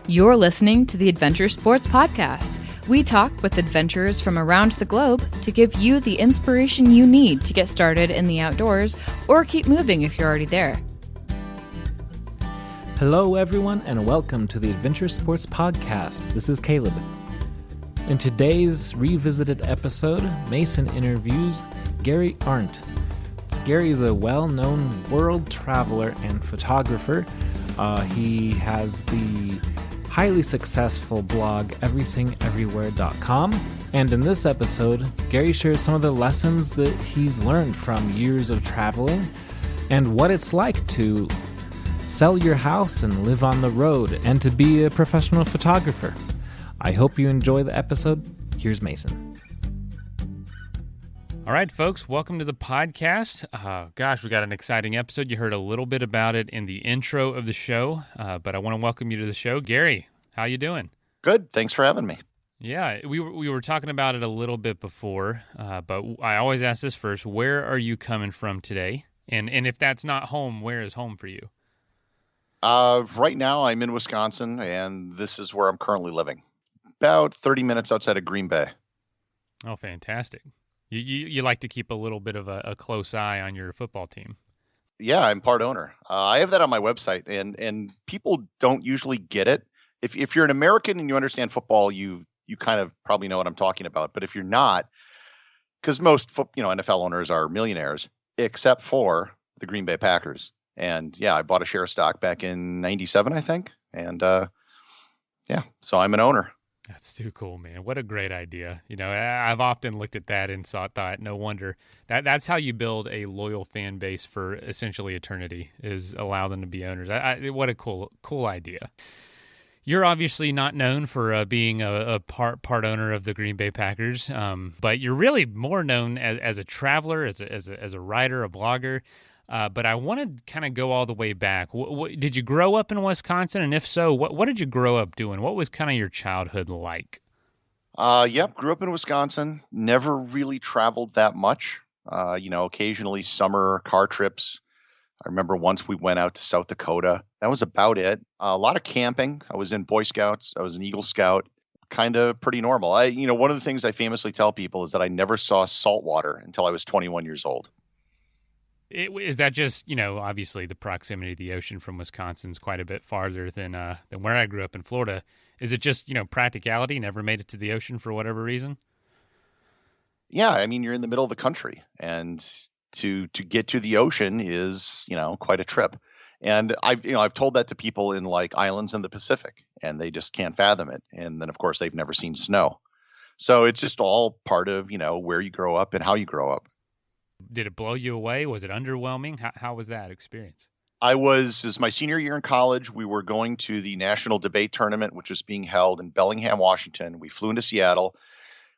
You're listening to the Adventure Sports Podcast. We talk with adventurers from around the globe to give you the inspiration you need to get started in the outdoors or keep moving if you're already there. Hello, everyone, and welcome to the Adventure Sports Podcast. This is Caleb. In today's revisited episode, Mason interviews Gary Arndt. Gary is a well-known world traveler and photographer. He has the highly successful blog everythingeverywhere.com. And in this episode, Gary shares some of the lessons that he's learned from years of traveling and what it's like to sell your house and live on the road and to be a professional photographer. I hope you enjoy the episode. Here's Mason. All right, folks, welcome to the podcast. We got an exciting episode. You heard a little bit about it in the intro of the show, but I want to welcome you to the show. Gary, how you doing? Good. Thanks for having me. Yeah, we were talking about it a little bit before, but I always ask this first. Where are you coming from today? And if that's not home, where is home for you? Right now, I'm in Wisconsin, and this is where I'm currently living. About 30 minutes outside of Green Bay. Oh, fantastic. You like to keep a little bit of a close eye on your football team. Yeah, I'm part owner. I have that on my website, and people don't usually get it. If you're an American and you understand football, you kind of probably know what I'm talking about. But if you're not, because most NFL owners are millionaires, except for the Green Bay Packers. And yeah, I bought a share of stock back in '97, I think. And so I'm an owner. That's too cool, man. What a great idea. You know, I've often looked at that and thought, no wonder. That's how you build a loyal fan base for essentially eternity, is allow them to be owners. What a cool idea. You're obviously not known for being a part owner of the Green Bay Packers, but you're really more known as a traveler, as a writer, a blogger. But I want to kind of go all the way back. Did you grow up in Wisconsin? And if so, what did you grow up doing? What was kind of your childhood like? Yep, grew up in Wisconsin. Never really traveled that much. Occasionally summer car trips. I remember once we went out to South Dakota. That was about it. A lot of camping. I was in Boy Scouts. I was an Eagle Scout. Kind of pretty normal. One of the things I famously tell people is that I never saw salt water until I was 21 years old. Is that just, obviously the proximity to the ocean from Wisconsin is quite a bit farther than where I grew up in Florida. Is it just, practicality, never made it to the ocean for whatever reason? Yeah, you're in the middle of the country, and to get to the ocean is, quite a trip. And I've told that to people in like islands in the Pacific, and they just can't fathom it. And then of course they've never seen snow. So it's just all part of, where you grow up and how you grow up. Did it blow you away? Was it underwhelming? How was that experience? It was my senior year in college. We were going to the national debate tournament, which was being held in Bellingham, Washington. We flew into Seattle.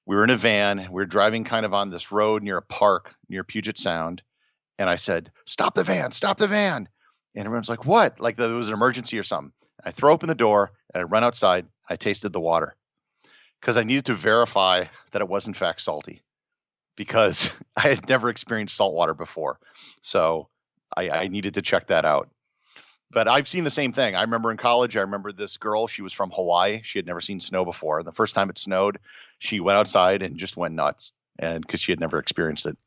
We were in a van. We were driving kind of on this road near a park near Puget Sound. And I said, "Stop the van, stop the van." And everyone's like, "What?" Like there was an emergency or something. I throw open the door and I run outside. I tasted the water because I needed to verify that it was in fact salty, because I had never experienced salt water before. So I needed to check that out. But I've seen the same thing. I remember in college, I remember this girl, she was from Hawaii. She had never seen snow before. And the first time it snowed, she went outside and just went nuts, and because she had never experienced it.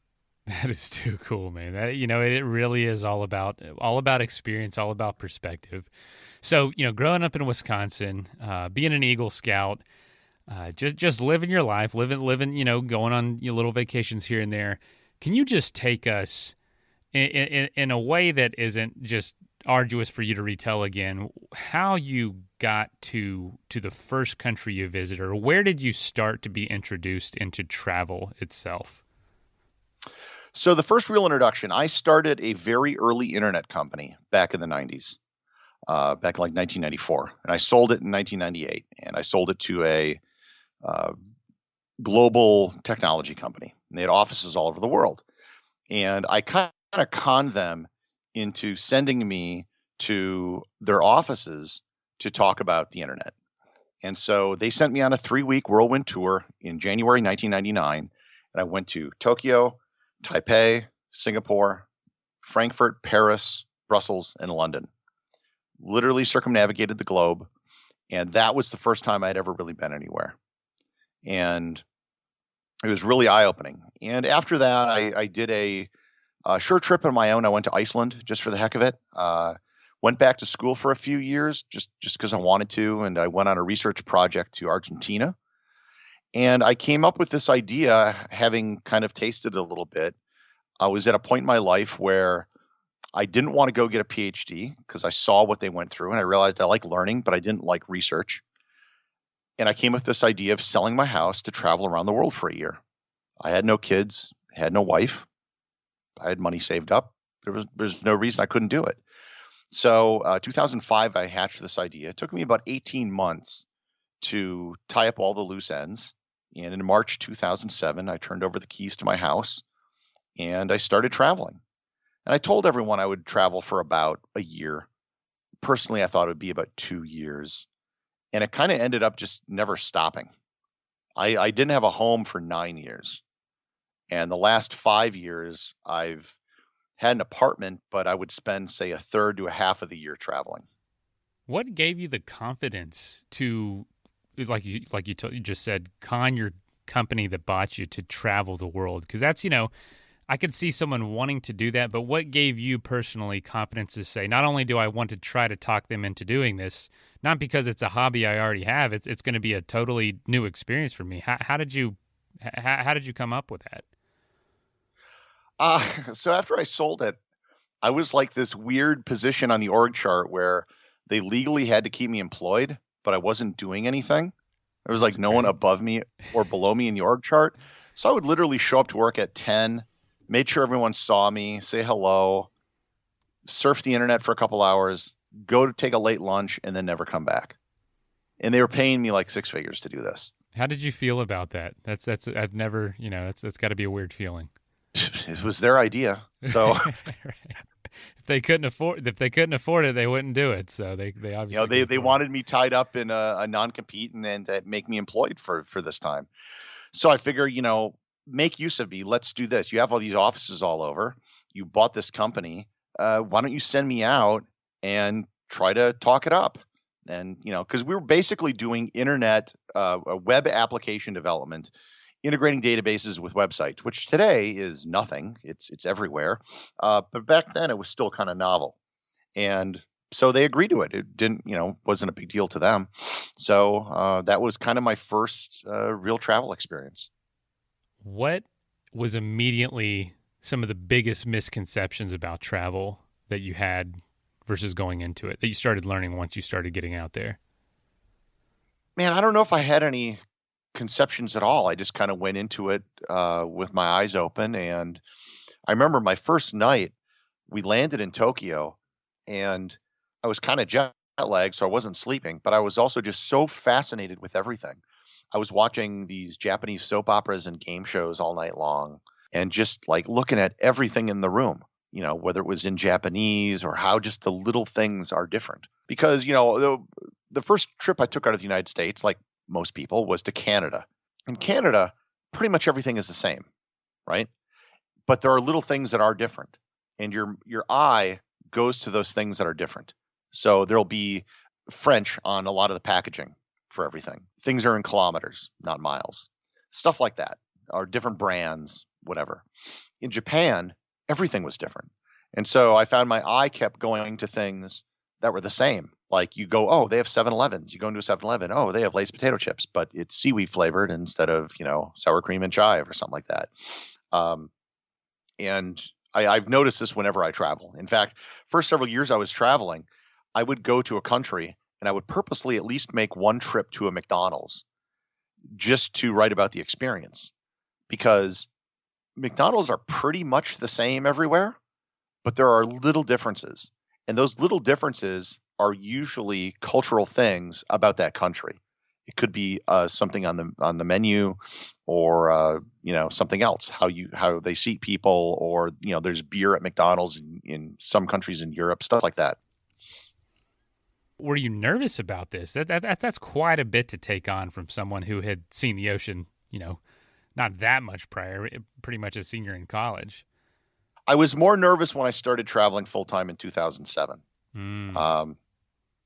That is too cool, man. It really is all about experience, all about perspective. So, growing up in Wisconsin, being an Eagle Scout, just living your life, living, going on your little vacations here and there. Can you just take us in a way that isn't just arduous for you to retell again, how you got to the first country you visited, or where did you start to be introduced into travel itself? So the first real introduction, I started a very early internet company back in the 90s, back in like 1994. And I sold it in 1998. And I sold it to a global technology company. And they had offices all over the world. And I kind of conned them into sending me to their offices to talk about the internet. And so they sent me on a 3-week whirlwind tour in January 1999. And I went to Tokyo, Taipei, Singapore, Frankfurt, Paris, Brussels, and London. Literally circumnavigated the globe. And that was the first time I'd ever really been anywhere. And it was really eye-opening. And after that, I did a short trip on my own. I went to Iceland just for the heck of it. Went back to school for a few years just because I wanted to. And I went on a research project to Argentina. And I came up with this idea, having kind of tasted it a little bit. I was at a point in my life where I didn't want to go get a PhD because I saw what they went through and I realized I like learning, but I didn't like research. And I came with this idea of selling my house to travel around the world for a year. I had no kids, had no wife. I had money saved up. There's no reason I couldn't do it. So 2005, I hatched this idea. It took me about 18 months to tie up all the loose ends. And in March 2007, I turned over the keys to my house and I started traveling. And I told everyone I would travel for about a year. Personally, I thought it would be about 2 years. And it kind of ended up just never stopping. I didn't have a home for 9 years. And the last 5 years, I've had an apartment, but I would spend, say, a third to a half of the year traveling. What gave you the confidence to, like you just said, con your company that bought you to travel the world? Because that's, I could see someone wanting to do that, but what gave you personally confidence to say, not only do I want to try to talk them into doing this, not because it's a hobby I already have, it's going to be a totally new experience for me. How did you come up with that? So after I sold it, I was like this weird position on the org chart where they legally had to keep me employed, but I wasn't doing anything. There was like no one above me or below me in the org chart. So I would literally show up to work at 10, made sure everyone saw me, say hello, surf the internet for a couple hours, go to take a late lunch, and then never come back. And they were paying me like 6 figures to do this. How did you feel about that? That's I've never, that's got to be a weird feeling. It was their idea. So right. If they couldn't afford it, they wouldn't do it. So they obviously they wanted me tied up in a non-compete and then to make me employed for this time. So I figure, make use of me. Let's do this. You have all these offices all over. You bought this company. Why don't you send me out and try to talk it up? And, because we were basically doing internet, web application development, integrating databases with websites, which today is nothing. It's everywhere. But back then it was still kind of novel. And so they agreed to it. It didn't, wasn't a big deal to them. So that was kind of my first real travel experience. What was immediately some of the biggest misconceptions about travel that you had versus going into it, that you started learning once you started getting out there? Man, I don't know if I had any conceptions at all. I just kind of went into it with my eyes open. And I remember my first night, we landed in Tokyo and I was kind of jet lagged, so I wasn't sleeping, but I was also just so fascinated with everything. I was watching these Japanese soap operas and game shows all night long and just like looking at everything in the room, whether it was in Japanese or how just the little things are different. Because, the first trip I took out of the United States, like most people, was to Canada. In Canada, pretty much everything is the same, right? But there are little things that are different. And your eye goes to those things that are different. So there'll be French on a lot of the packaging for everything. Things are in kilometers, not miles. Stuff like that, or different brands, whatever. In Japan, everything was different. And so I found my eye kept going to things that were the same. Like you go, oh, they have 7-Elevens. You go into a 7-Eleven. Oh, they have Lay's potato chips, but it's seaweed flavored instead of, sour cream and chive or something like that. And I've noticed this whenever I travel. In fact, first several years I was traveling, I would go to a country and I would purposely at least make one trip to a McDonald's just to write about the experience, because McDonald's are pretty much the same everywhere, but there are little differences. And those little differences are usually cultural things about that country. It could be something on the menu, or something else, how they seat people, or there's beer at McDonald's in some countries in Europe, stuff like that. Were you nervous about this? That's quite a bit to take on from someone who had seen the ocean, not that much prior, pretty much a senior in college. I was more nervous when I started traveling full time in 2007.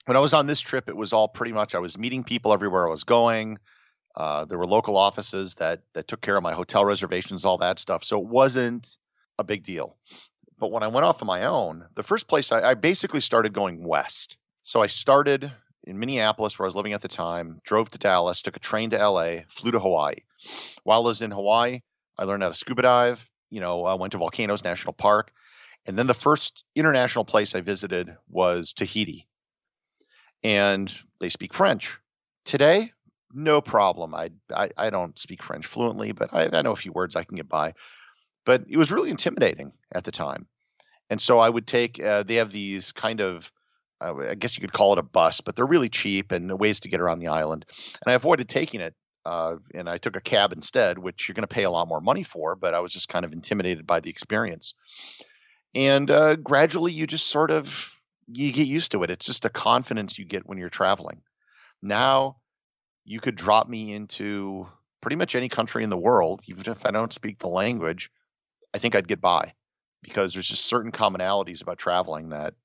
when I was on this trip, it was all pretty much I was meeting people everywhere I was going. There were local offices that took care of my hotel reservations, all that stuff. So it wasn't a big deal. But when I went off on my own, the first place I basically started going west. So I started in Minneapolis, where I was living at the time, drove to Dallas, took a train to LA, flew to Hawaii. While I was in Hawaii, I learned how to scuba dive. I went to Volcanoes National Park. And then the first international place I visited was Tahiti. And they speak French. Today, no problem. I don't speak French fluently, but I know a few words I can get by. But it was really intimidating at the time. And so I would take, they have these kind of, I guess you could call it a bus, but they're really cheap and ways to get around the island. And I avoided taking it. And I took a cab instead, which you're going to pay a lot more money for, but I was just kind of intimidated by the experience. And gradually you just sort of, you get used to it. It's just a confidence you get when you're traveling. Now you could drop me into pretty much any country in the world, even if I don't speak the language, I think I'd get by because there's just certain commonalities about traveling that,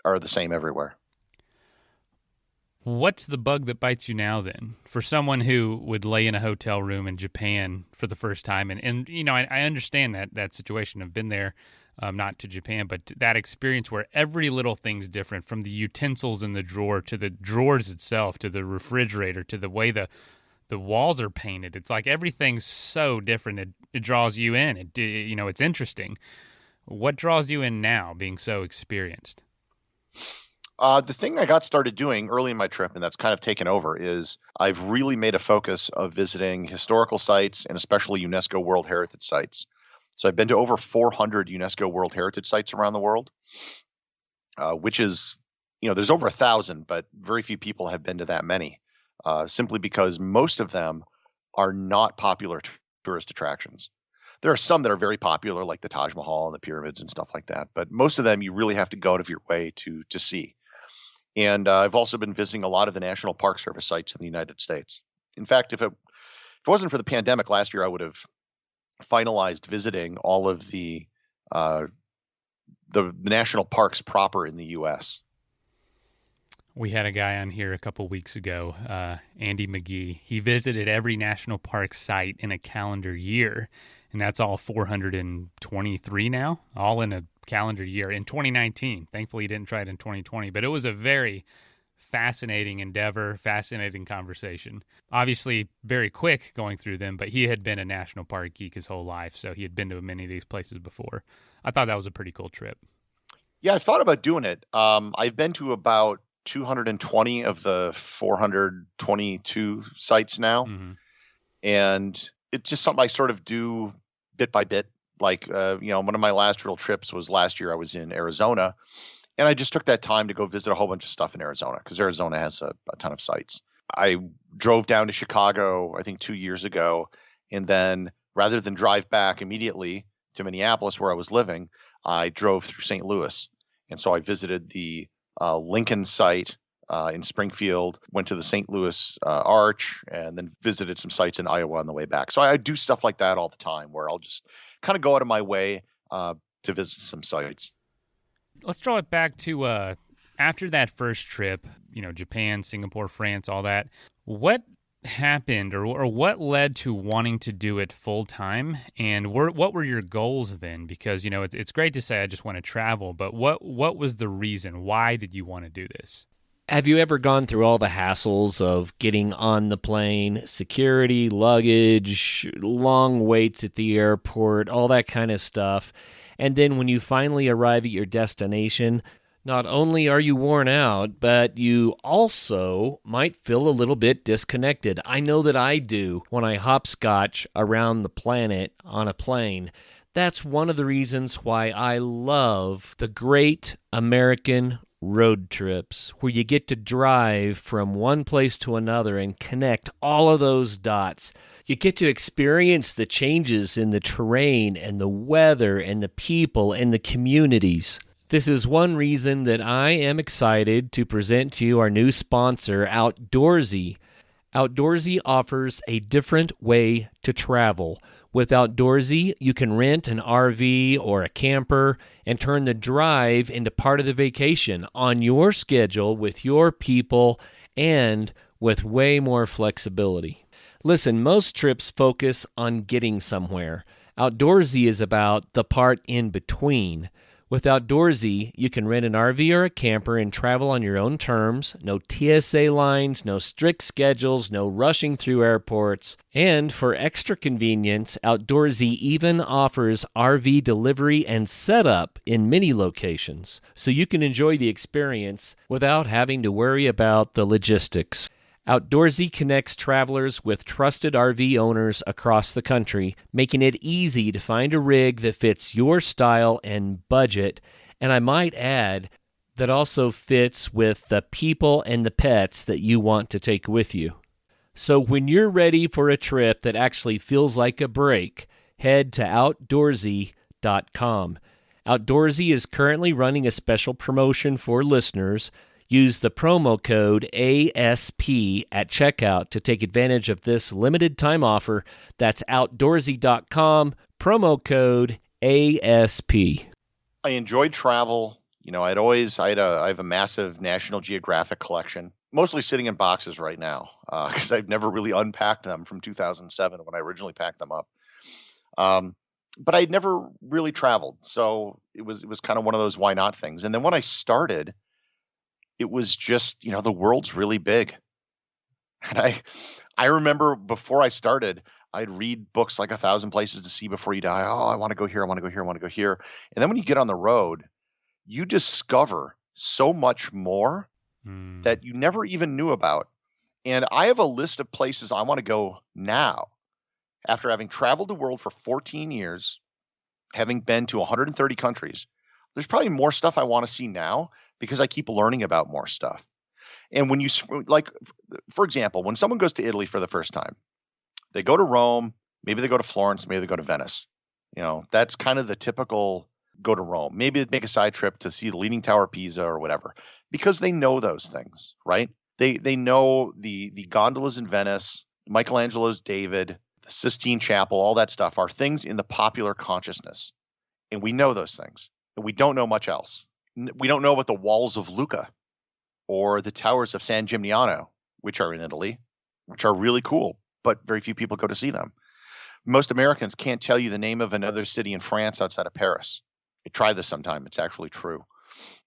are the same everywhere. What's the bug that bites you now then? For someone who would lay in a hotel room in Japan for the first time, and I understand that situation. I've been there, not to Japan, but that experience where every little thing's different, from the utensils in the drawer to the drawers itself to the refrigerator to the way the walls are painted. It's like everything's so different. It draws you in. It's interesting. What draws you in now, being so experienced? The thing I got started doing early in my trip, and that's kind of taken over, is I've really made a focus of visiting historical sites and especially UNESCO World Heritage sites. So I've been to over 400 UNESCO World Heritage sites around the world, which is, there's over 1,000, but very few people have been to that many, simply because most of them are not popular tourist attractions. There are some that are very popular, like the Taj Mahal and the pyramids and stuff like that, but most of them you really have to go out of your way to see. And I've also been visiting a lot of the National Park Service sites in the United States. In fact, if it wasn't for the pandemic last year, I would have finalized visiting all of the national parks proper in the U.S. We had a guy on here a couple weeks ago, Andy McGee. He visited every national park site in a calendar year, and that's all 423 now, all in a calendar year in 2019. Thankfully, he didn't try it in 2020, but it was a very fascinating endeavor, fascinating conversation. Obviously, very quick going through them, but he had been a national park geek his whole life, so he had been to many of these places before. I thought that was a pretty cool trip. Yeah, I thought about doing it. I've been to about 220 of the 422 sites now. Mm-hmm. And it's just something I sort of do bit by bit. Like, one of my last real trips was last year. I was in Arizona, and I just took that time to go visit a whole bunch of stuff in Arizona because Arizona has a ton of sites. I drove down to Chicago, I think 2 years ago. And then rather than drive back immediately to Minneapolis where I was living, I drove through St. Louis. And so I visited the Lincoln site in Springfield, went to the St. Louis Arch, and then visited some sites in Iowa on the way back. So I do stuff like that all the time where I'll just kind of go out of my way to visit some sites. Let's draw it back to after that first trip, Japan, Singapore, France, all that. What happened or what led to wanting to do it full time? And what were your goals then? Because, it's great to say I just want to travel, but what was the reason? Why did you want to do this? Have you ever gone through all the hassles of getting on the plane, security, luggage, long waits at the airport, all that kind of stuff? And then when you finally arrive at your destination, not only are you worn out, but you also might feel a little bit disconnected. I know that I do when I hopscotch around the planet on a plane. That's one of the reasons why I love the great American road trips, where you get to drive from one place to another and connect all of those dots. You get to experience the changes in the terrain and the weather and the people and the communities. This is one reason that I am excited to present to you our new sponsor, Outdoorsy. Outdoorsy offers a different way to travel. With Outdoorsy, you can rent an RV or a camper and turn the drive into part of the vacation on your schedule with your people and with way more flexibility. Listen, most trips focus on getting somewhere. Outdoorsy is about the part in between. With Outdoorsy, you can rent an RV or a camper and travel on your own terms. No TSA lines, no strict schedules, no rushing through airports. And for extra convenience, Outdoorsy even offers RV delivery and setup in many locations, so you can enjoy the experience without having to worry about the logistics. Outdoorsy connects travelers with trusted RV owners across the country, making it easy to find a rig that fits your style and budget, and I might add, that also fits with the people and the pets that you want to take with you. So when you're ready for a trip that actually feels like a break, head to Outdoorsy.com. Outdoorsy is currently running a special promotion for listeners. Use the promo code ASP at checkout to take advantage of this limited time offer. That's Outdoorsy.com, promo code ASP. I enjoyed travel. You know, I have a massive National Geographic collection, mostly sitting in boxes right now, because I've never really unpacked them from 2007 when I originally packed them up. But I'd never really traveled, so it was kind of one of those why not things. And then when I started, it was just, you know, the world's really big. And I remember before I started, I'd read books like 1,000 Places to See Before You Die. Oh, I want to go here, I want to go here, I want to go here. And then when you get on the road, you discover so much more that you never even knew about. And I have a list of places I want to go now. After having traveled the world for 14 years, having been to 130 countries, there's probably more stuff I want to see now because I keep learning about more stuff. And when you, like, for example, when someone goes to Italy for the first time, they go to Rome, maybe they go to Florence, maybe they go to Venice. You know, that's kind of the typical go to Rome. Maybe they make a side trip to see the Leaning Tower of Pisa or whatever, because they know those things, right? They know the gondolas in Venice, Michelangelo's David, the Sistine Chapel, all that stuff are things in the popular consciousness. And we know those things. And we don't know much else. We don't know about the walls of Lucca or the towers of San Gimignano, which are in Italy, which are really cool, but very few people go to see them. Most Americans can't tell you the name of another city in France outside of Paris. Try this sometime. It's actually true.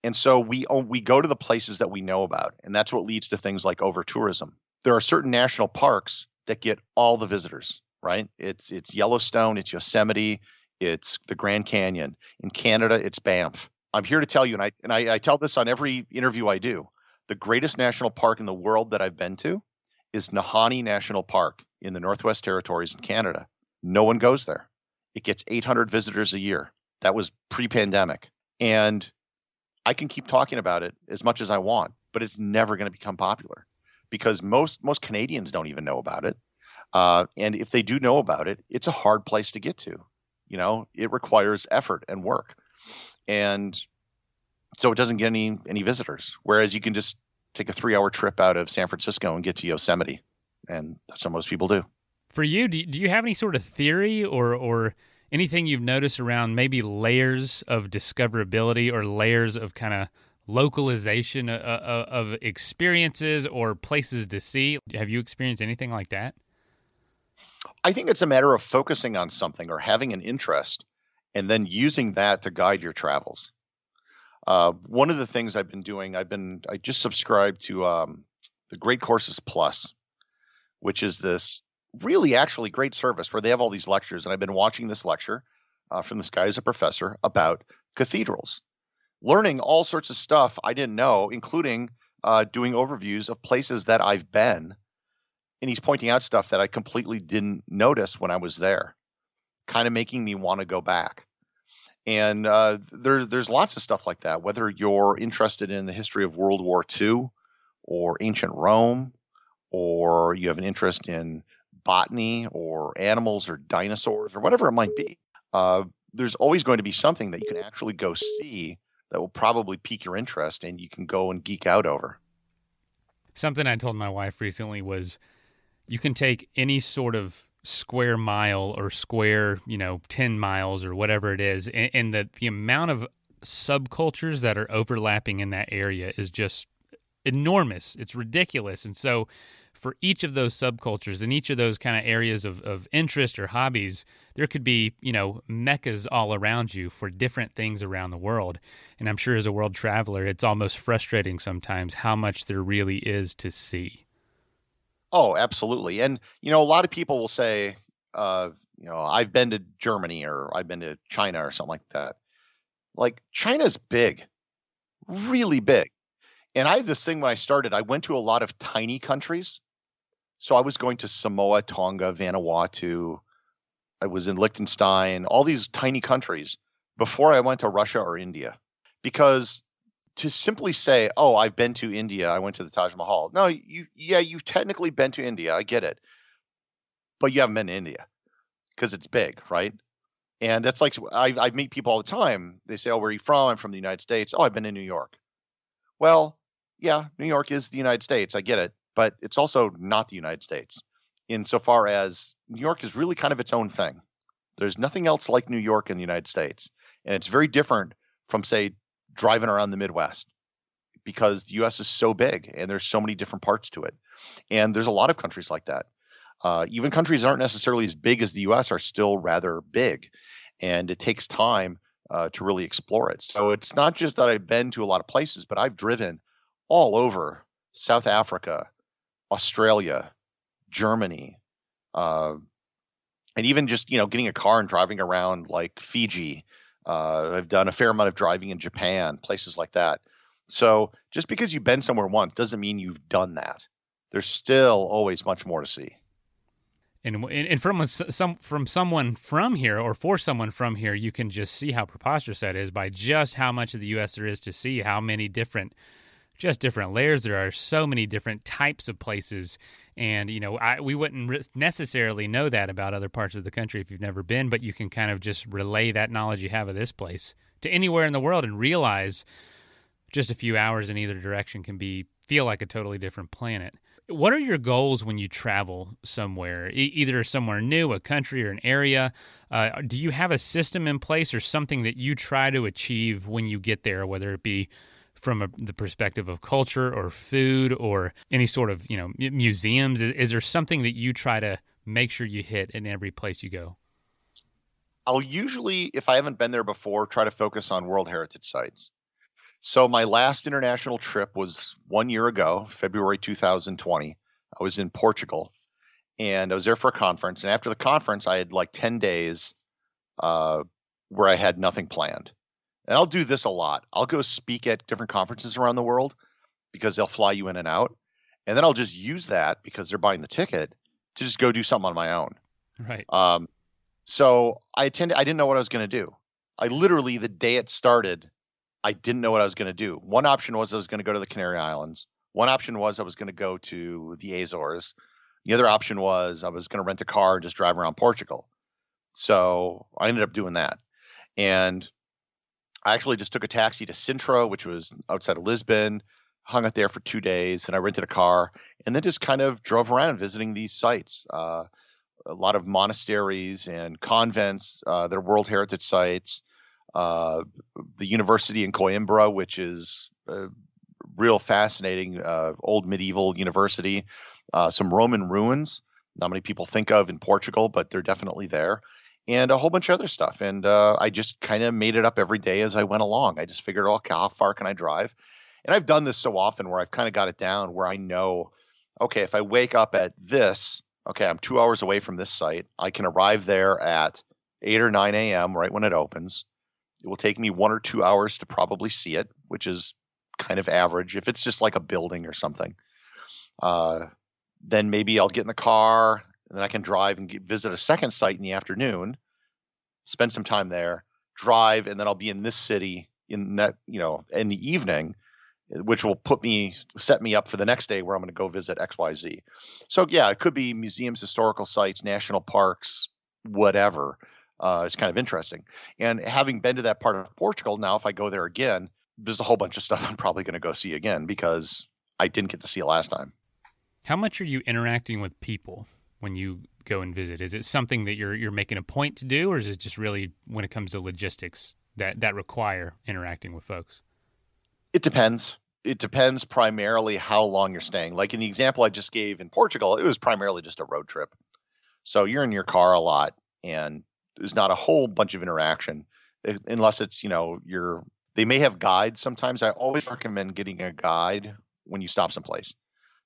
And so we go to the places that we know about, and that's what leads to things like over-tourism. There are certain national parks that get all the visitors, right? It's Yellowstone, it's Yosemite, it's the Grand Canyon. In Canada, it's Banff. I'm here to tell you, and I tell this on every interview I do, the greatest national park in the world that I've been to is Nahanni National Park in the Northwest Territories in Canada. No one goes there. It gets 800 visitors a year. That was pre-pandemic. And I can keep talking about it as much as I want, but it's never going to become popular because most Canadians don't even know about it. And if they do know about it, it's a hard place to get to. You know, it requires effort and work. And so it doesn't get any visitors. Whereas you can just take a 3-hour trip out of San Francisco and get to Yosemite. And that's what most people do. For you, do you have any sort of theory or anything you've noticed around maybe layers of discoverability or layers of kind of localization of experiences or places to see? Have you experienced anything like that? I think it's a matter of focusing on something or having an interest and then using that to guide your travels. One of the things I've been doing, I just subscribed to the Great Courses Plus, which is this really actually great service where they have all these lectures. And I've been watching this lecture from this guy who's a professor about cathedrals, learning all sorts of stuff I didn't know, including doing overviews of places that I've been. And he's pointing out stuff that I completely didn't notice when I was there, kind of making me want to go back. And there's lots of stuff like that, whether you're interested in the history of World War II or ancient Rome, or you have an interest in botany or animals or dinosaurs or whatever it might be. There's always going to be something that you can actually go see that will probably pique your interest and you can go and geek out over. Something I told my wife recently was you can take any sort of square mile or square, 10 miles or whatever it is. And the amount of subcultures that are overlapping in that area is just enormous. It's ridiculous. And so for each of those subcultures and each of those kind of areas of interest or hobbies, there could be, meccas all around you for different things around the world. And I'm sure as a world traveler, it's almost frustrating sometimes how much there really is to see. Oh, absolutely. And, a lot of people will say, I've been to Germany or I've been to China or something like that. Like, China's big, really big. And I had this thing when I started, I went to a lot of tiny countries. So I was going to Samoa, Tonga, Vanuatu. I was in Liechtenstein, all these tiny countries before I went to Russia or India. Because to simply say, "Oh, I've been to India. I went to the Taj Mahal." No, you've technically been to India. I get it. But you haven't been to India because it's big, right? And that's like I meet people all the time. They say, "Oh, where are you from?" I'm from the United States. "Oh, I've been to New York." Well, yeah, New York is the United States. I get it, but it's also not the United States insofar as New York is really kind of its own thing. There's nothing else like New York in the United States, and it's very different from, say, driving around the Midwest because the U.S. is so big and there's so many different parts to it. And there's a lot of countries like that. Even countries that aren't necessarily as big as the U.S. are still rather big, and it takes time to really explore it. So it's not just that I've been to a lot of places, but I've driven all over South Africa, Australia, Germany, and even just, getting a car and driving around like Fiji. I've done a fair amount of driving in Japan, places like that. So just because you've been somewhere once doesn't mean you've done that. There's still always much more to see. And from someone from here or for someone from here, you can just see how preposterous that is by just how much of the U.S. there is to see, how many different layers there are, so many different types of places. And, we wouldn't necessarily know that about other parts of the country if you've never been, but you can kind of just relay that knowledge you have of this place to anywhere in the world and realize just a few hours in either direction can feel like a totally different planet. What are your goals when you travel somewhere, either somewhere new, a country, or an area? Do you have a system in place or something that you try to achieve when you get there, whether it be from the perspective of culture or food or any sort of, museums? Is there something that you try to make sure you hit in every place you go? I'll usually, if I haven't been there before, try to focus on World Heritage Sites. So my last international trip was 1 year ago, February 2020. I was in Portugal, and I was there for a conference. And after the conference, I had like 10 days where I had nothing planned. And I'll do this a lot. I'll go speak at different conferences around the world because they'll fly you in and out. And then I'll just use that because they're buying the ticket to just go do something on my own. Right. So I didn't know what I was going to do. I literally, the day it started, I didn't know what I was going to do. One option was I was going to go to the Canary Islands. One option was I was going to go to the Azores. The other option was I was going to rent a car and just drive around Portugal. So I ended up doing that. And I actually just took a taxi to Sintra, which was outside of Lisbon, hung out there for 2 days, and I rented a car and then just kind of drove around visiting these sites. A lot of monasteries and convents that are World Heritage Sites. The university in Coimbra, which is a real fascinating old medieval university. Some Roman ruins, not many people think of in Portugal, but they're definitely there. And a whole bunch of other stuff. And I just kind of made it up every day as I went along. I just figured, okay, how far can I drive? And I've done this so often where I've kind of got it down where I know, okay, if I wake up at this, okay, I'm 2 hours away from this site. I can arrive there at 8 or 9 a.m. right when it opens. It will take me 1 or 2 hours to probably see it, which is kind of average. If it's just like a building or something, then maybe I'll get in the car and then I can drive and visit a second site in the afternoon, spend some time there, drive, and then I'll be in this city in that, in the evening, which will set me up for the next day where I'm going to go visit XYZ. So yeah, it could be museums, historical sites, national parks, whatever. It's kind of interesting. And having been to that part of Portugal, now if I go there again, there's a whole bunch of stuff I'm probably going to go see again because I didn't get to see it last time. How much are you interacting with people when you go and visit? Is it something that you're making a point to do, or is it just really when it comes to logistics that require interacting with folks? It depends. It depends primarily how long you're staying. Like in the example I just gave in Portugal, it was primarily just a road trip. So you're in your car a lot and there's not a whole bunch of interaction unless it's, they may have guides sometimes. I always recommend getting a guide when you stop someplace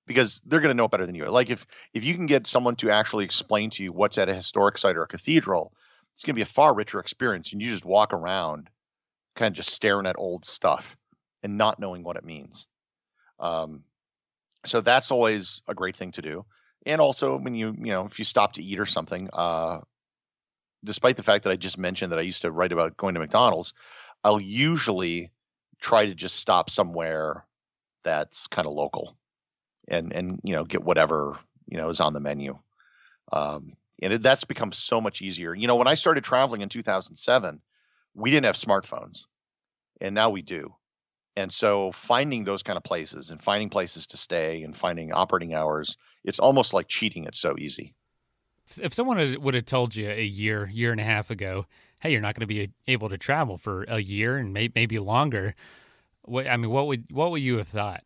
because they're going to know better than you. Like if you can get someone to actually explain to you what's at a historic site or a cathedral, it's going to be a far richer experience than you just walk around kind of just staring at old stuff and not knowing what it means. So that's always a great thing to do. And also when if you stop to eat or something, despite the fact that I just mentioned that I used to write about going to McDonald's, I'll usually try to just stop somewhere that's kind of local and get whatever, is on the menu. That's become so much easier. When I started traveling in 2007, we didn't have smartphones and now we do. And so finding those kind of places and finding places to stay and finding operating hours, it's almost like cheating. It's so easy. If someone would have told you a year and a half ago, hey, you're not going to be able to travel for a year and maybe longer, what would you have thought?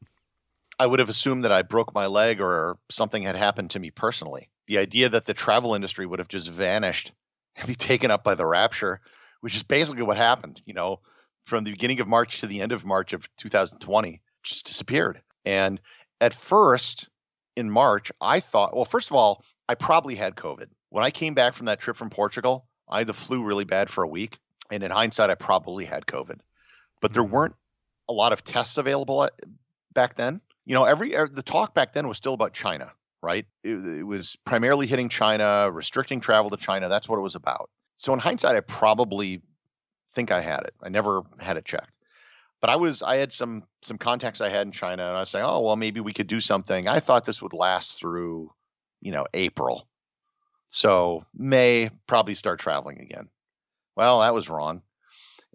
I would have assumed that I broke my leg or something had happened to me personally. The idea that the travel industry would have just vanished and be taken up by the rapture, which is basically what happened, from the beginning of March to the end of March of 2020, just disappeared. And at first in March, I thought, well, first of all, I probably had COVID. When I came back from that trip from Portugal, I had the flu really bad for a week. And in hindsight, I probably had COVID. But there weren't a lot of tests available back then. The talk back then was still about China, right? It was primarily hitting China, restricting travel to China. That's what it was about. So in hindsight, I probably think I had it. I never had it checked. But I had some contacts I had in China, and I was saying, oh, well, maybe we could do something. I thought this would last through, April. So May, probably start traveling again. Well, that was wrong.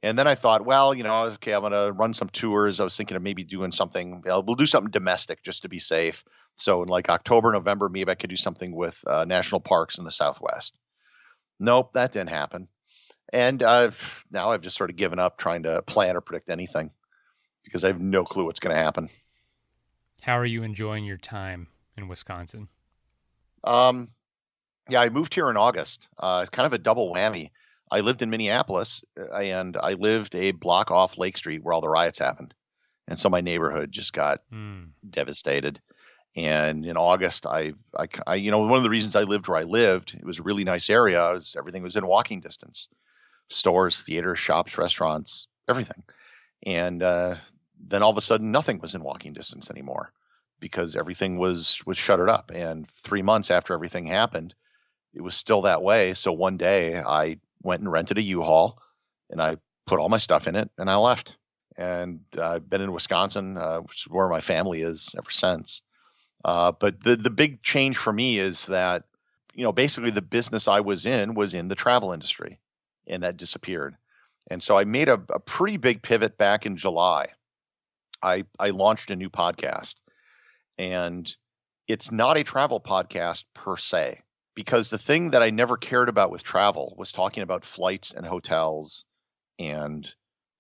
And then I thought, well, okay, I'm going to run some tours. I was thinking of maybe doing something. We'll do something domestic just to be safe. So in like October, November, maybe I could do something with national parks in the Southwest. Nope, that didn't happen. And now I've just sort of given up trying to plan or predict anything because I have no clue what's going to happen. How are you enjoying your time in Wisconsin? Yeah, I moved here in August. Kind of a double whammy. I lived in Minneapolis and I lived a block off Lake Street where all the riots happened. And so my neighborhood just got devastated. And in August, I one of the reasons I lived where I lived, it was a really nice area. Everything was in walking distance. Stores, theaters, shops, restaurants, everything. And then all of a sudden, nothing was in walking distance anymore because everything was shuttered up. And 3 months after everything happened, it was still that way. So one day I went and rented a U-Haul and I put all my stuff in it and I left. And I've been in Wisconsin, which is where my family is ever since. But the big change for me is that, basically the business I was in the travel industry. And that disappeared. And so I made a pretty big pivot back in July. I launched a new podcast. And it's not a travel podcast per se, because the thing that I never cared about with travel was talking about flights and hotels and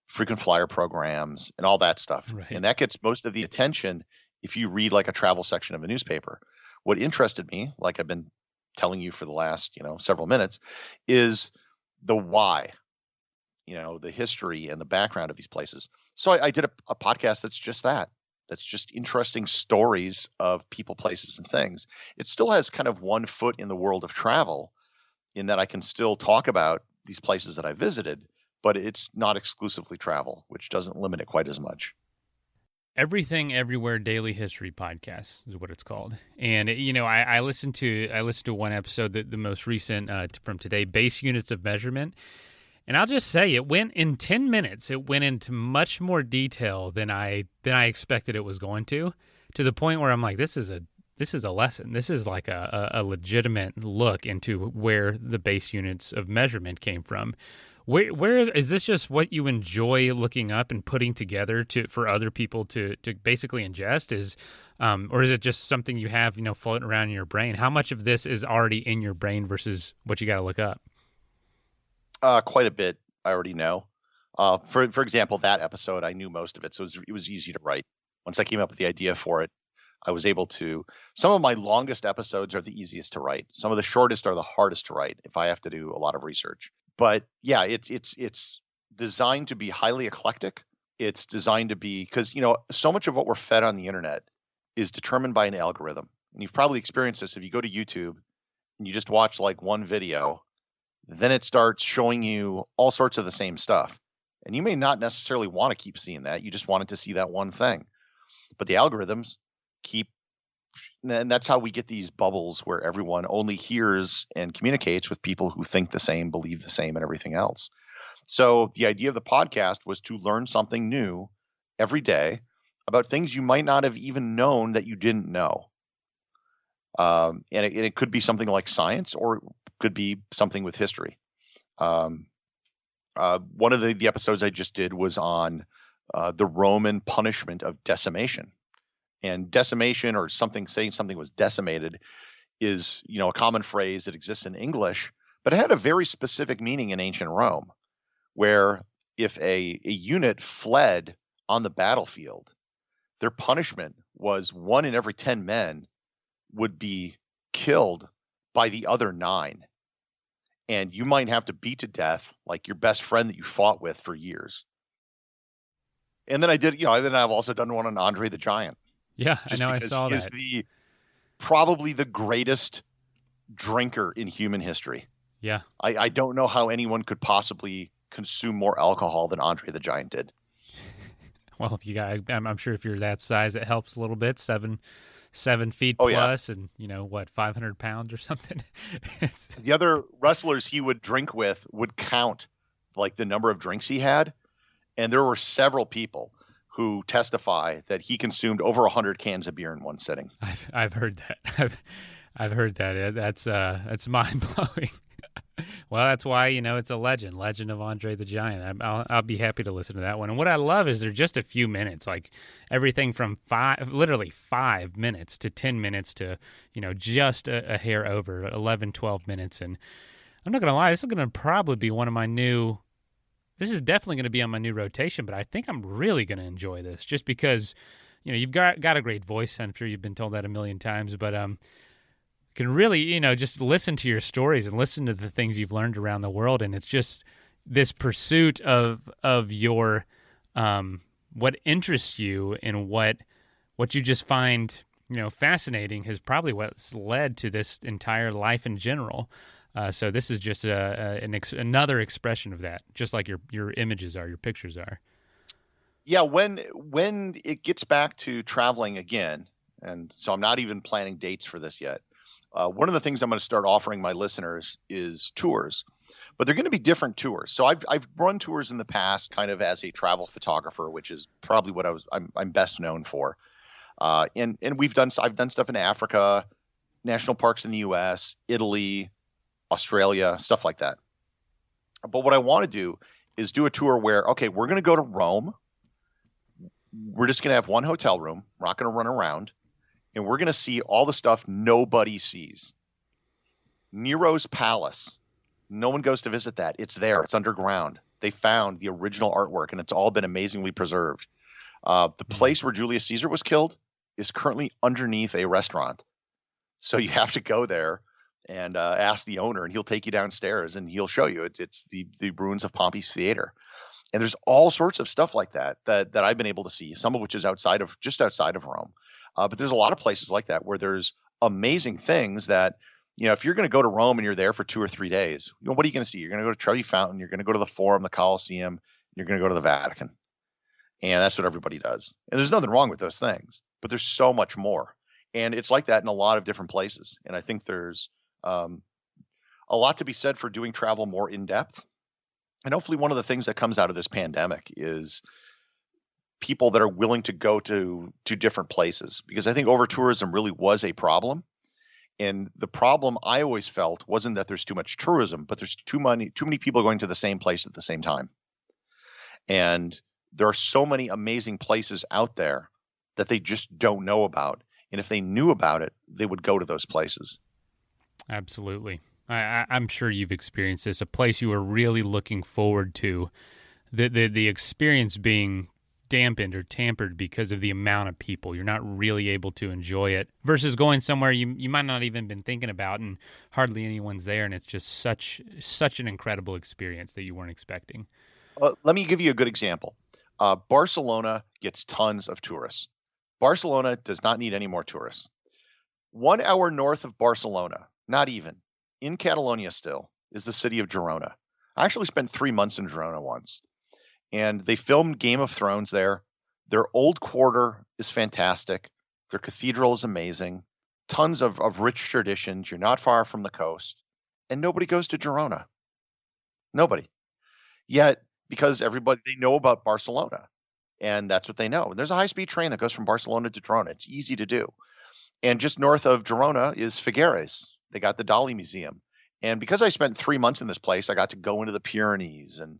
frequent flyer programs and all that stuff. Right. And that gets most of the attention if you read like a travel section of a newspaper. What interested me, like I've been telling you for the last, several minutes, is the why, the history and the background of these places. So I did a podcast that's just that. That's just interesting stories of people, places, and things. It still has kind of one foot in the world of travel in that I can still talk about these places that I visited, but it's not exclusively travel, which doesn't limit it quite as much. Everything Everywhere Daily History Podcast is what it's called. And, I listened to one episode, the most recent from today, Base Units of Measurement. And I'll just say it went in 10 minutes. It went into much more detail than I expected it was going to the point where I'm like, this is a lesson. This is like a legitimate look into where the base units of measurement came from. Where is this just what you enjoy looking up and putting together for other people to basically ingest? Or is it just something you have, floating around in your brain? How much of this is already in your brain versus what you got to look up? Quite a bit. I already know. For example, that episode, I knew most of it, so it was easy to write. Once I came up with the idea for it, I was able to. Some of my longest episodes are the easiest to write. Some of the shortest are the hardest to write if I have to do a lot of research. But yeah, it's designed to be highly eclectic. It's designed to be because so much of what we're fed on the internet is determined by an algorithm. And you've probably experienced this if you go to YouTube and you just watch like one video, then it starts showing you all sorts of the same stuff. And you may not necessarily want to keep seeing that. You just wanted to see that one thing. But the algorithms and that's how we get these bubbles where everyone only hears and communicates with people who think the same, believe the same, and everything else. So the idea of the podcast was to learn something new every day about things you might not have even known that you didn't know. And it could be something like science, or it could be something with history. One of the episodes I just did was on the Roman punishment of decimation. And decimation, or saying something was decimated, is a common phrase that exists in English, but it had a very specific meaning in ancient Rome, where if a unit fled on the battlefield, their punishment was 1 in every 10 men would be killed by the other 9. And you might have to beat to death like your best friend that you fought with for years. And then then I've also done one on Andre the Giant. Yeah, I know. I saw that. He's probably the greatest drinker in human history. Yeah. I don't know how anyone could possibly consume more alcohol than Andre the Giant did. Well, I'm sure if you're that size, it helps a little bit. 7 feet Oh, plus, and 500 pounds or something. The other wrestlers he would drink with would count like the number of drinks he had, and there were several people who testify that he consumed over 100 cans of beer in one sitting. I've heard that. I've heard that. That's mind blowing. Well, that's why it's a legend of Andre the Giant. I'll be happy to listen to that one. And what I love is they're just a few minutes, like everything from literally 5 minutes to 10 minutes to just a hair over 11, 12 minutes. And I'm not gonna lie, this is gonna probably be one of my new. This is definitely going to be on my new rotation, but I think I'm really going to enjoy this just because, you've got a great voice. I'm sure you've been told that a million times, but can really, just listen to your stories and listen to the things you've learned around the world. And it's just this pursuit of your, what interests you and what you just find, fascinating has probably what's led to this entire life in general. So this is just another expression of that, just like your images are, your pictures are. Yeah, when it gets back to traveling again, and so I'm not even planning dates for this yet. One of the things I'm going to start offering my listeners is tours, but they're going to be different tours. So I've run tours in the past, kind of as a travel photographer, which is probably what I'm best known for. And I've done stuff in Africa, national parks in the U.S., Italy, Australia, stuff like that. But what I want to do is do a tour where, okay, we're going to go to Rome. We're just going to have one hotel room. We're not going to run around. And we're going to see all the stuff nobody sees. Nero's palace. No one goes to visit that. It's there. It's underground. They found the original artwork, and it's all been amazingly preserved. The place where Julius Caesar was killed is currently underneath a restaurant. So you have to go there and ask the owner, and he'll take you downstairs and he'll show you. It's the ruins of Pompey's Theater. And there's all sorts of stuff like that I've been able to see, some of which is just outside of Rome. But there's a lot of places like that where there's amazing things that, if you're going to go to Rome and you're there for 2 or 3 days, what are you going to see? You're going to go to Trevi Fountain, you're going to go to the Forum, the Colosseum, you're going to go to the Vatican. And that's what everybody does. And there's nothing wrong with those things, but there's so much more. And it's like that in a lot of different places. And I think there's a lot to be said for doing travel more in depth. And hopefully one of the things that comes out of this pandemic is people that are willing to go to different places, because I think over tourism really was a problem. And the problem I always felt wasn't that there's too much tourism, but there's too many people going to the same place at the same time. And there are so many amazing places out there that they just don't know about. And if they knew about it, they would go to those places. Absolutely. I'm sure you've experienced this, a place you were really looking forward to, the experience being dampened or tampered because of the amount of people. You're not really able to enjoy it versus going somewhere you might not even been thinking about and hardly anyone's there, and it's just such an incredible experience that you weren't expecting. Let me give you a good example. Barcelona gets tons of tourists. Barcelona does not need any more tourists. 1 hour north of Barcelona, not even, in Catalonia still, is the city of Girona. I actually spent 3 months in Girona once. And they filmed Game of Thrones there. Their old quarter is fantastic. Their cathedral is amazing. Tons of rich traditions. You're not far from the coast. And nobody goes to Girona. Nobody. Yet, because everybody, they know about Barcelona. And that's what they know. And there's a high-speed train that goes from Barcelona to Girona. It's easy to do. And just north of Girona is Figueres. They got the Dali Museum. And because I spent 3 months in this place, I got to go into the Pyrenees and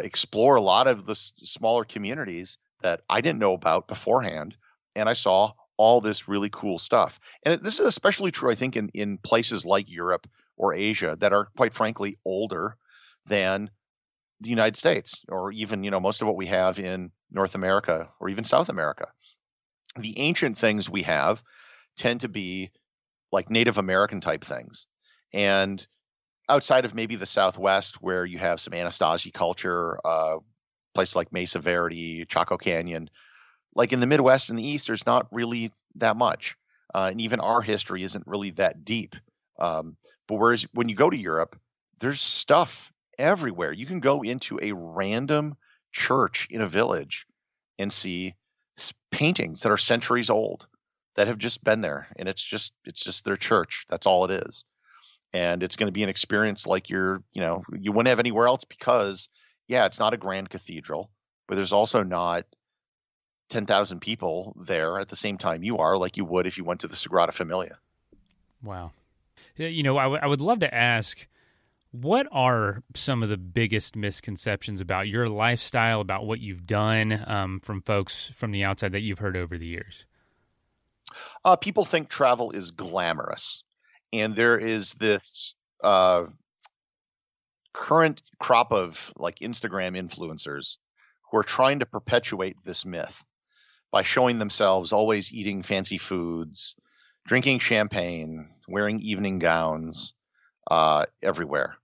explore a lot of the smaller communities that I didn't know about beforehand. And I saw all this really cool stuff. And this is especially true, I think, in places like Europe or Asia that are, quite frankly, older than the United States, or even, most of what we have in North America or even South America. The ancient things we have tend to be like Native American type things. And outside of maybe the Southwest, where you have some Anasazi culture, places like Mesa Verde, Chaco Canyon, like in the Midwest and the East, there's not really that much. And even our history isn't really that deep. But whereas when you go to Europe, there's stuff everywhere. You can go into a random church in a village and see paintings that are centuries old that have just been there. And it's just their church. That's all it is. And it's going to be an experience like you wouldn't have anywhere else because, yeah, it's not a grand cathedral, but there's also not 10,000 people there at the same time you are, like you would if you went to the Sagrada Familia. Wow. I would love to ask, what are some of the biggest misconceptions about your lifestyle, about what you've done, from folks from the outside that you've heard over the years? People think travel is glamorous. And there is this current crop of like Instagram influencers who are trying to perpetuate this myth by showing themselves always eating fancy foods, drinking champagne, wearing evening gowns everywhere.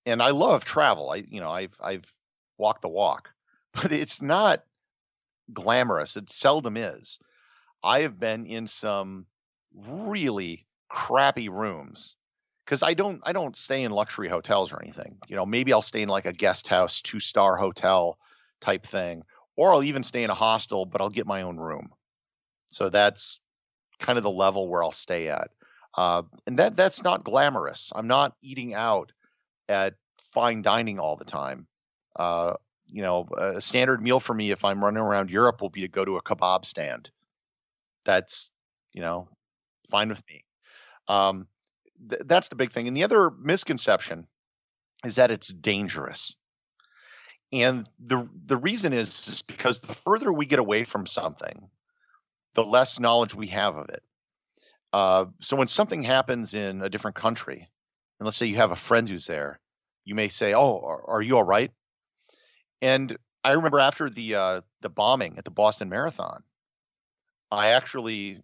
And I love travel. I've walked the walk, but it's not glamorous. It seldom is. I have been in some really crappy rooms because I don't stay in luxury hotels or anything. Maybe I'll stay in like a guest house, 2-star hotel type thing, or I'll even stay in a hostel, but I'll get my own room. So that's kind of the level where I'll stay at. And that's not glamorous. I'm not eating out at fine dining all the time. A standard meal for me if I'm running around Europe will be to go to a kebab stand. That's, fine with me. That's the big thing. And the other misconception is that it's dangerous. And the reason is because the further we get away from something, the less knowledge we have of it. So when something happens in a different country, and let's say you have a friend who's there, you may say, "Oh, are you all right?" And I remember after the bombing at the Boston Marathon, I actually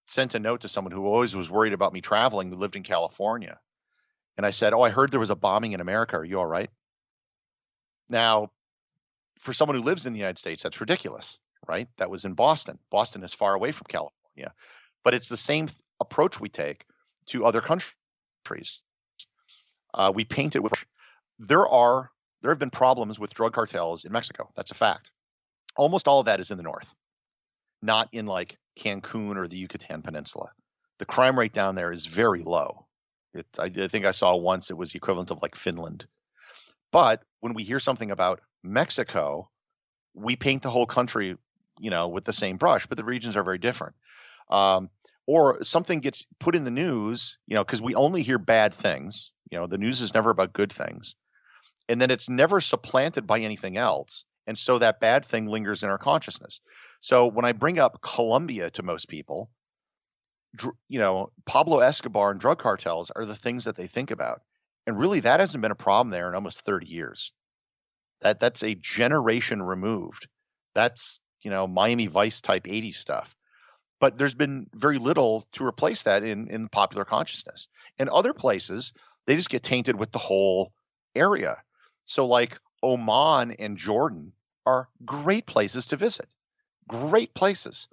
sent a note to someone who always was worried about me traveling, who lived in California. And I said, "Oh, I heard there was a bombing in America. Are you all right?" Now, for someone who lives in the United States, that's ridiculous, right? That was in Boston. Boston is far away from California. But it's the same approach we take to other countries. We paint it with there have been problems with drug cartels in Mexico. That's a fact. Almost all of that is in the north, not in like Cancun or the Yucatan Peninsula. The crime rate down there is very low. I think I saw once it was the equivalent of like Finland. But when we hear something about Mexico, we paint the whole country, with the same brush, but the regions are very different. or something gets put in the news, because we only hear bad things. The news is never about good things. And then it's never supplanted by anything else. And so that bad thing lingers in our consciousness. So when I bring up Colombia to most people, Pablo Escobar and drug cartels are the things that they think about. And really, that hasn't been a problem there in almost 30 years. That's a generation removed. That's, Miami Vice type 80s stuff. But there's been very little to replace that in popular consciousness. In other places, they just get tainted with the whole area. So like Oman and Jordan are great places to visit. Great places.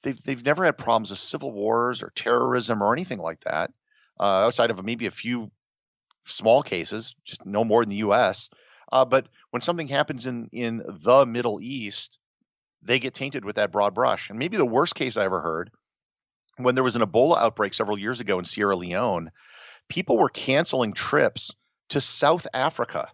They've never had problems with civil wars or terrorism or anything like that, outside of maybe a few small cases, just no more than the U.S. But when something happens in the Middle East, they get tainted with that broad brush. And maybe the worst case I ever heard, when there was an Ebola outbreak several years ago in Sierra Leone, people were canceling trips to South Africa.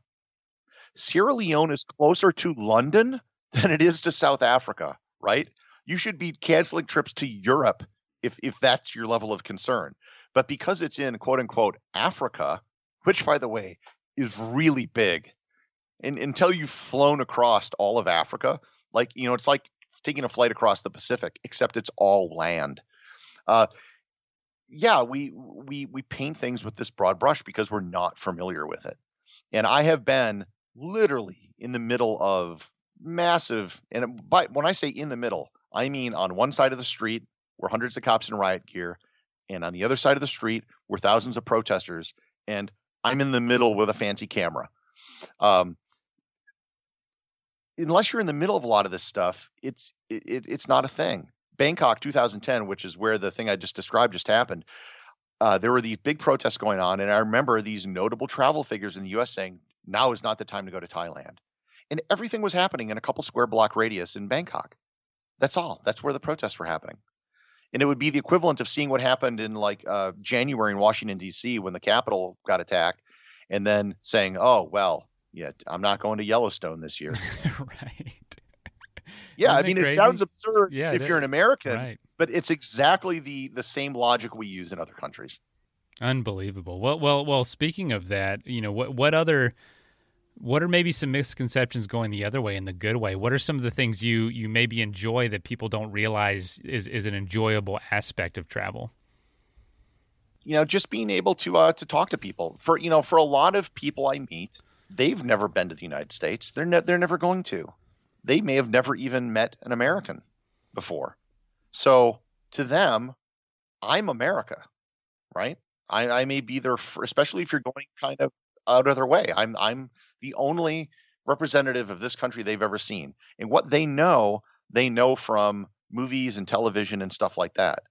Sierra Leone is closer to London than it is to South Africa, right? You should be canceling trips to Europe if that's your level of concern. But because it's in quote unquote Africa, which by the way is really big, and until you've flown across all of Africa, it's like taking a flight across the Pacific, except it's all land. We paint things with this broad brush because we're not familiar with it. And I have been literally in the middle of massive, when I say in the middle, I mean on one side of the street were hundreds of cops in riot gear, and on the other side of the street were thousands of protesters, and I'm in the middle with a fancy camera. Unless you're in the middle of a lot of this stuff, it's not a thing. Bangkok 2010, which is where the thing I just described just happened, there were these big protests going on, and I remember these notable travel figures in the U.S. saying, now is not the time to go to Thailand. And everything was happening in a couple square block radius in Bangkok. That's all. That's where the protests were happening. And it would be the equivalent of seeing what happened in January in Washington, D.C. when the Capitol got attacked, and then saying, oh, well, yeah, I'm not going to Yellowstone this year. Right. Yeah, Isn't it sounds absurd Yeah, if you're an American, right. But it's exactly the same logic we use in other countries. Unbelievable. Well. Speaking of that, what are maybe some misconceptions going the other way in the good way? What are some of the things you maybe enjoy that people don't realize is an enjoyable aspect of travel? Just being able to talk to people. For a lot of people I meet, they've never been to the United States. They're never going to. They may have never even met an American before. So to them, I'm America, right? I may be there, especially if you're going kind of out of their way. I'm the only representative of this country they've ever seen. And what they know from movies and television and stuff like that.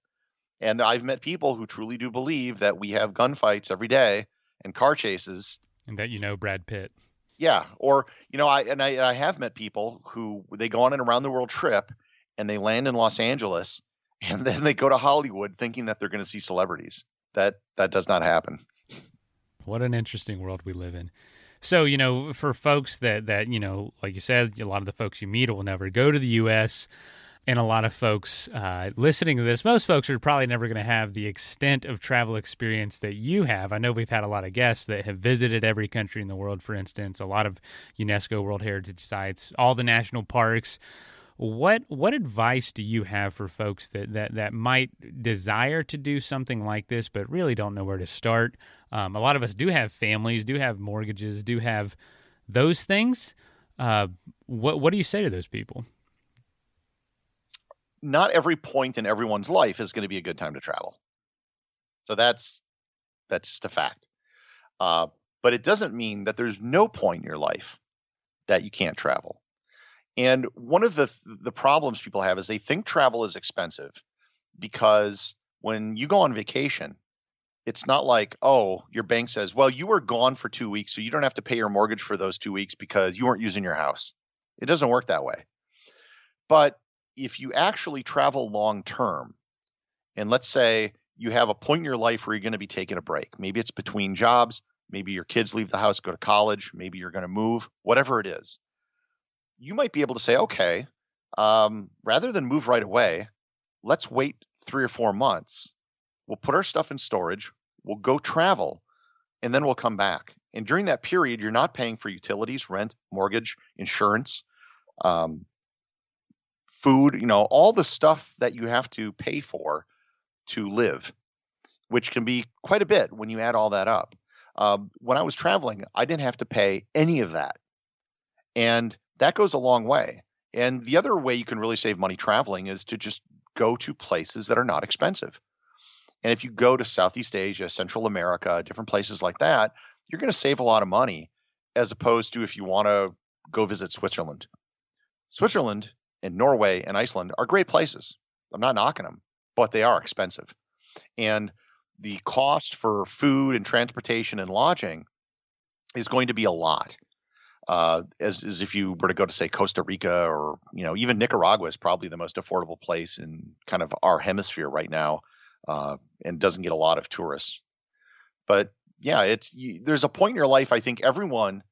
And I've met people who truly do believe that we have gunfights every day and car chases. And that Brad Pitt. Yeah. Or, I have met people who they go on an around the world trip and they land in Los Angeles and then they go to Hollywood thinking that they're going to see celebrities. That does not happen. What an interesting world we live in. So, for folks that, like you said, a lot of the folks you meet will never go to the U.S., and a lot of folks listening to this, most folks are probably never going to have the extent of travel experience that you have. I know we've had a lot of guests that have visited every country in the world, for instance, a lot of UNESCO World Heritage Sites, all the national parks. What advice do you have for folks that might desire to do something like this, but really don't know where to start? A lot of us do have families, do have mortgages, do have those things. What do you say to those people? Not every point in everyone's life is going to be a good time to travel. So that's just a fact. But it doesn't mean that there's no point in your life that you can't travel. And one of the problems people have is they think travel is expensive because when you go on vacation, it's not like, oh, your bank says, well, you were gone for 2 weeks, so you don't have to pay your mortgage for those 2 weeks because you weren't using your house. It doesn't work that way. But if you actually travel long term, and let's say you have a point in your life where you're going to be taking a break, maybe it's between jobs, maybe your kids leave the house, go to college, maybe you're going to move, whatever it is, you might be able to say, okay, rather than move right away, let's wait 3 or 4 months. We'll put our stuff in storage, we'll go travel, and then we'll come back. And during that period, you're not paying for utilities, rent, mortgage, insurance, food, all the stuff that you have to pay for to live, which can be quite a bit when you add all that up. When I was traveling, I didn't have to pay any of that. And that goes a long way. And the other way you can really save money traveling is to just go to places that are not expensive. And if you go to Southeast Asia, Central America, different places like that, you're going to save a lot of money as opposed to if you want to go visit Switzerland. Switzerland and Norway and Iceland are great places. I'm not knocking them, but they are expensive. And the cost for food and transportation and lodging is going to be a lot. As if you were to go to, say, Costa Rica or, even Nicaragua is probably the most affordable place in kind of our hemisphere right now, and doesn't get a lot of tourists. But yeah, there's a point in your life, I think everyone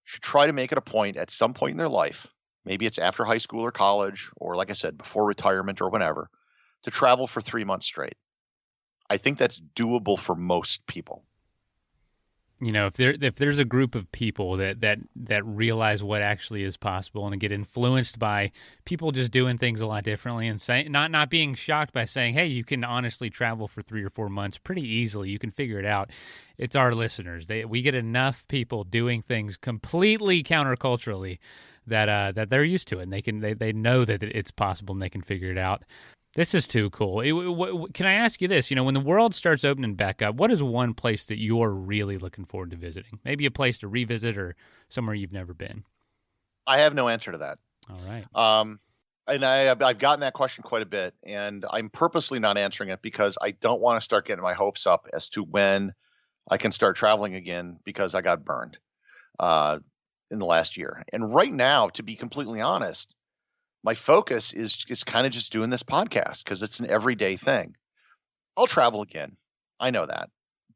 should try to make it a point at some point in their life, maybe it's after high school or college, or like I said, before retirement or whenever, to travel for 3 months straight. I think that's doable for most people. If there's a group of people that realize what actually is possible and get influenced by people just doing things a lot differently and not being shocked by saying, hey, you can honestly travel for 3 or 4 months pretty easily. You can figure it out. It's our listeners. We get enough people doing things completely counterculturally that they're used to it, and they know that it's possible and they can figure it out. This is too cool. Can I ask you this? When the world starts opening back up, what is one place that you're really looking forward to visiting? Maybe a place to revisit or somewhere you've never been. I have no answer to that. All right. And I've gotten that question quite a bit, and I'm purposely not answering it because I don't want to start getting my hopes up as to when I can start traveling again because I got burned in the last year. And right now, to be completely honest, my focus is kind of just doing this podcast because it's an everyday thing. I'll travel again. I know that.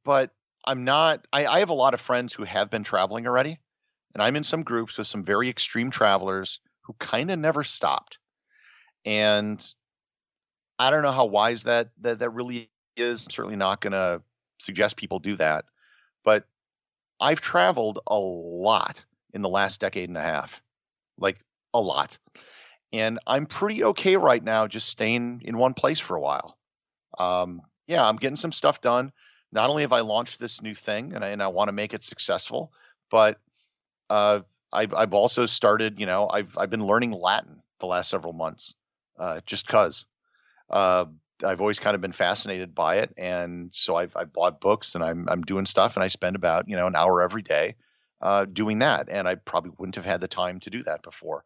But I'm not, I have a lot of friends who have been traveling already. And I'm in some groups with some very extreme travelers who kind of never stopped. And I don't know how wise that really is. I'm certainly not going to suggest people do that. But I've traveled a lot in the last decade and a half, like a lot. And I'm pretty okay right now just staying in one place for a while. Yeah, I'm getting some stuff done. Not only have I launched this new thing and I want to make it successful, but I've also started, I've been learning Latin the last several months just because I've always kind of been fascinated by it. And so I've bought books and I'm doing stuff, and I spend about, an hour every day doing that. And I probably wouldn't have had the time to do that before.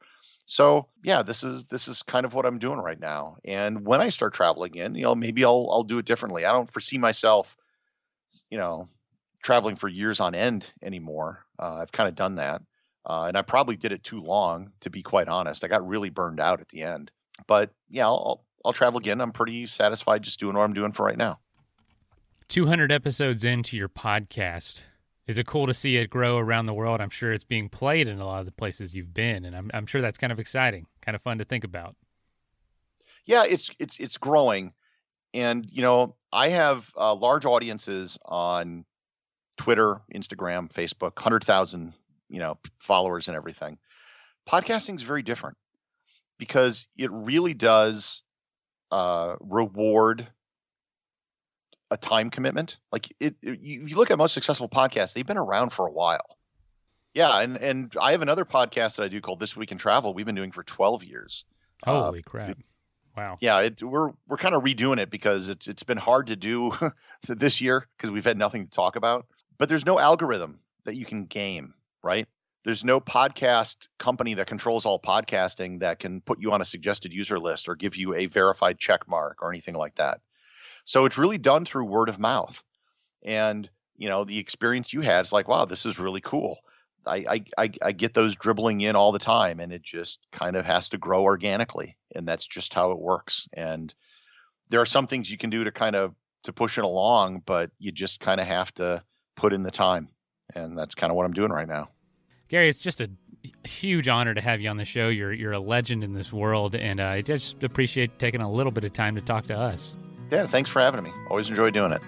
So yeah, this is kind of what I'm doing right now. And when I start traveling again, maybe I'll do it differently. I don't foresee myself, traveling for years on end anymore. I've kind of done that. And I probably did it too long, to be quite honest. I got really burned out at the end. But yeah, I'll travel again. I'm pretty satisfied just doing what I'm doing for right now. 200 episodes into your podcast. Is it cool to see it grow around the world? I'm sure it's being played in a lot of the places you've been, and I'm sure that's kind of exciting, kind of fun to think about. Yeah, it's growing, and I have large audiences on Twitter, Instagram, Facebook, 100,000 followers and everything. Podcasting is very different because it really does reward a time commitment. Like you look at most successful podcasts, they've been around for a while. Yeah. And I have another podcast that I do called This Week in Travel. We've been doing for 12 years. Holy crap. Wow. Yeah. We're kind of redoing it because it's been hard to do this year because we've had nothing to talk about, but there's no algorithm that you can game, right? There's no podcast company that controls all podcasting that can put you on a suggested user list or give you a verified check mark or anything like that. So it's really done through word of mouth. And, the experience you had is like, wow, this is really cool. I get those dribbling in all the time, and it just kind of has to grow organically. And that's just how it works. And there are some things you can do to push it along, but you just kind of have to put in the time. And that's kind of what I'm doing right now. Gary, it's just a huge honor to have you on the show. You're a legend in this world, and I just appreciate taking a little bit of time to talk to us. Yeah, thanks for having me. Always enjoy doing it.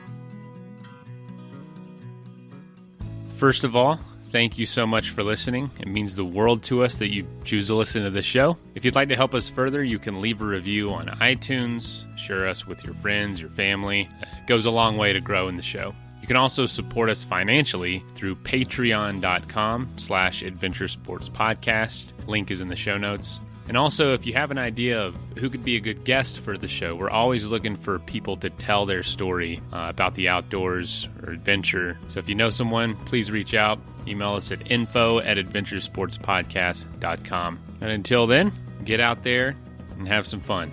First of all, thank you so much for listening. It means the world to us that you choose to listen to the show. If you'd like to help us further, you can leave a review on iTunes, share us with your friends, your family. It goes a long way to grow in the show. You can also support us financially through patreon.com/adventuresportspodcast. Link is in the show notes. And also, if you have an idea of who could be a good guest for the show, we're always looking for people to tell their story about the outdoors or adventure. So if you know someone, please reach out. Email us at info@adventuresportspodcast.com. And until then, get out there and have some fun.